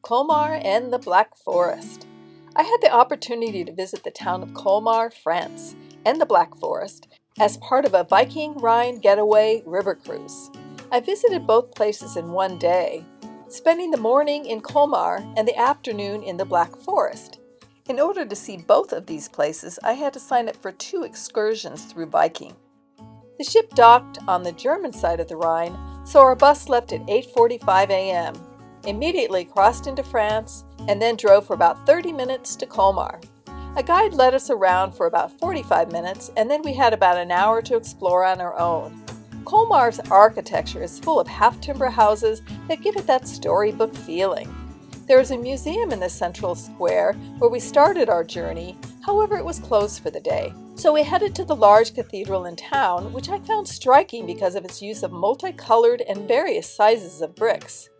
Colmar and the Black Forest. I had the opportunity to visit the town of Colmar, France, and the Black Forest as part of a Viking Rhine Getaway river cruise. I visited both places in one day, spending the morning in Colmar and the afternoon in the Black Forest. In order to see both of these places, I had to sign up for 2 excursions through Viking. The ship docked on the German side of the Rhine, so our bus left at 8:45 a.m., immediately crossed into France, and then drove for about 30 minutes to Colmar. A guide led us around for about 45 minutes, and then we had about an hour to explore on our own. Colmar's architecture is full of half-timber houses that give it that storybook feeling. There is a museum in the central square where we started our journey, however it was closed for the day. So we headed to the large cathedral in town, which I found striking because of its use of multicolored and various sizes of bricks.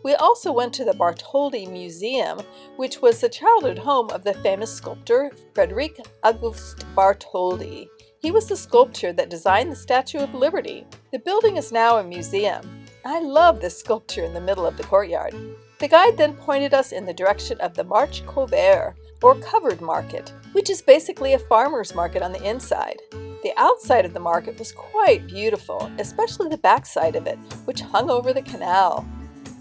We also went to the Bartholdi Museum, which was the childhood home of the famous sculptor Frederick August Bartholdi. He was the sculptor that designed the Statue of Liberty. The building is now a museum. I love this sculpture in the middle of the courtyard. The guide then pointed us in the direction of the Marche Couvert, or covered market, which is basically a farmer's market on the inside. The outside of the market was quite beautiful, especially the backside of it, which hung over the canal.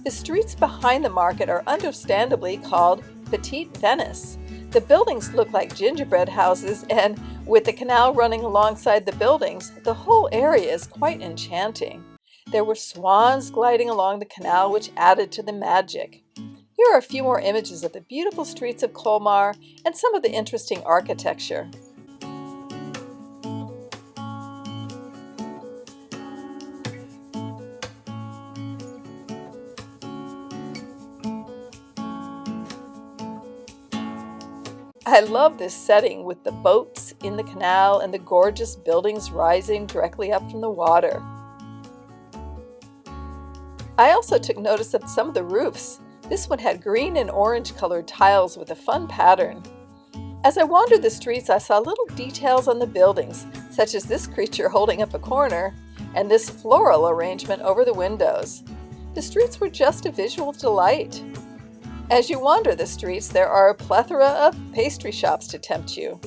The streets behind the market are understandably called Petite Venice. The buildings look like gingerbread houses, and with the canal running alongside the buildings, the whole area is quite enchanting. There were swans gliding along the canal, which added to the magic. Here are a few more images of the beautiful streets of Colmar and some of the interesting architecture. I love this setting with the boats in the canal and the gorgeous buildings rising directly up from the water. I also took notice of some of the roofs. This one had green and orange colored tiles with a fun pattern. As I wandered the streets, I saw little details on the buildings, such as this creature holding up a corner and this floral arrangement over the windows. The streets were just a visual delight. As you wander the streets, there are a plethora of pastry shops to tempt you.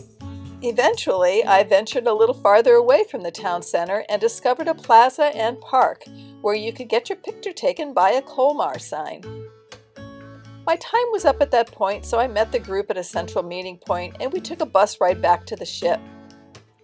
Eventually, I ventured a little farther away from the town center and discovered a plaza and park where you could get your picture taken by a Colmar sign. My time was up at that point, so I met the group at a central meeting point and we took a bus ride back to the ship.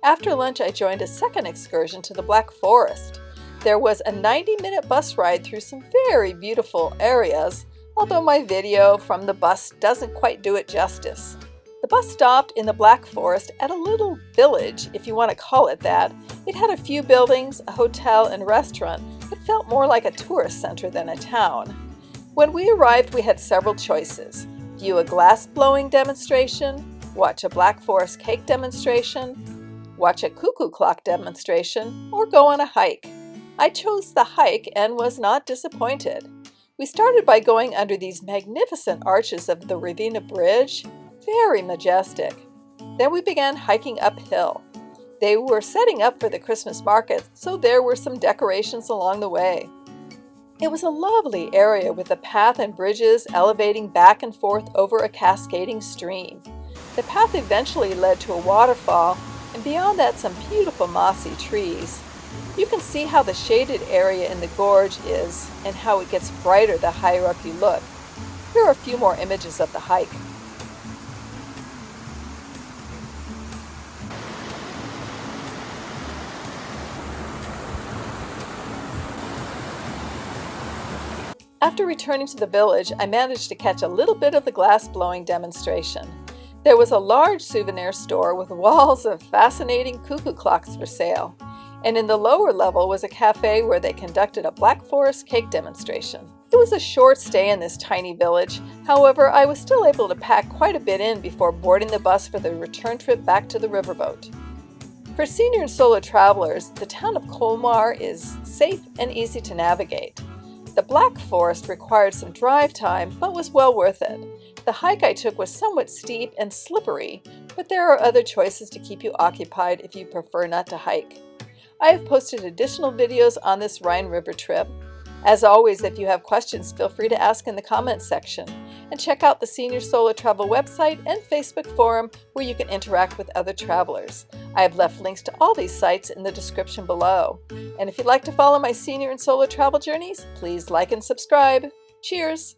After lunch, I joined a second excursion to the Black Forest. There was a 90-minute bus ride through some very beautiful areas, although my video from the bus doesn't quite do it justice. The bus stopped in the Black Forest at a little village, if you want to call it that. It had a few buildings, a hotel, and restaurant, but felt more like a tourist center than a town. When we arrived, we had several choices: view a glass-blowing demonstration, watch a Black Forest cake demonstration, watch a cuckoo clock demonstration, or go on a hike. I chose the hike and was not disappointed. We started by going under these magnificent arches of the Ravenna Bridge, very majestic. Then we began hiking uphill. They were setting up for the Christmas market, so there were some decorations along the way. It was a lovely area with a path and bridges elevating back and forth over a cascading stream. The path eventually led to a waterfall, and beyond that some beautiful mossy trees. You can see how the shaded area in the gorge is and how it gets brighter the higher up you look. Here are a few more images of the hike. After returning to the village, I managed to catch a little bit of the glass-blowing demonstration. There was a large souvenir store with walls of fascinating cuckoo clocks for sale. And in the lower level was a cafe where they conducted a Black Forest cake demonstration. It was a short stay in this tiny village. However, I was still able to pack quite a bit in before boarding the bus for the return trip back to the riverboat. For senior and solo travelers, the town of Colmar is safe and easy to navigate. The Black Forest required some drive time, but was well worth it. The hike I took was somewhat steep and slippery, but there are other choices to keep you occupied if you prefer not to hike. I have posted additional videos on this Rhine River trip. As always, if you have questions, feel free to ask in the comments section. And check out the Senior Solo Travel website and Facebook forum where you can interact with other travelers. I have left links to all these sites in the description below. And if you'd like to follow my senior and solo travel journeys, please like and subscribe. Cheers!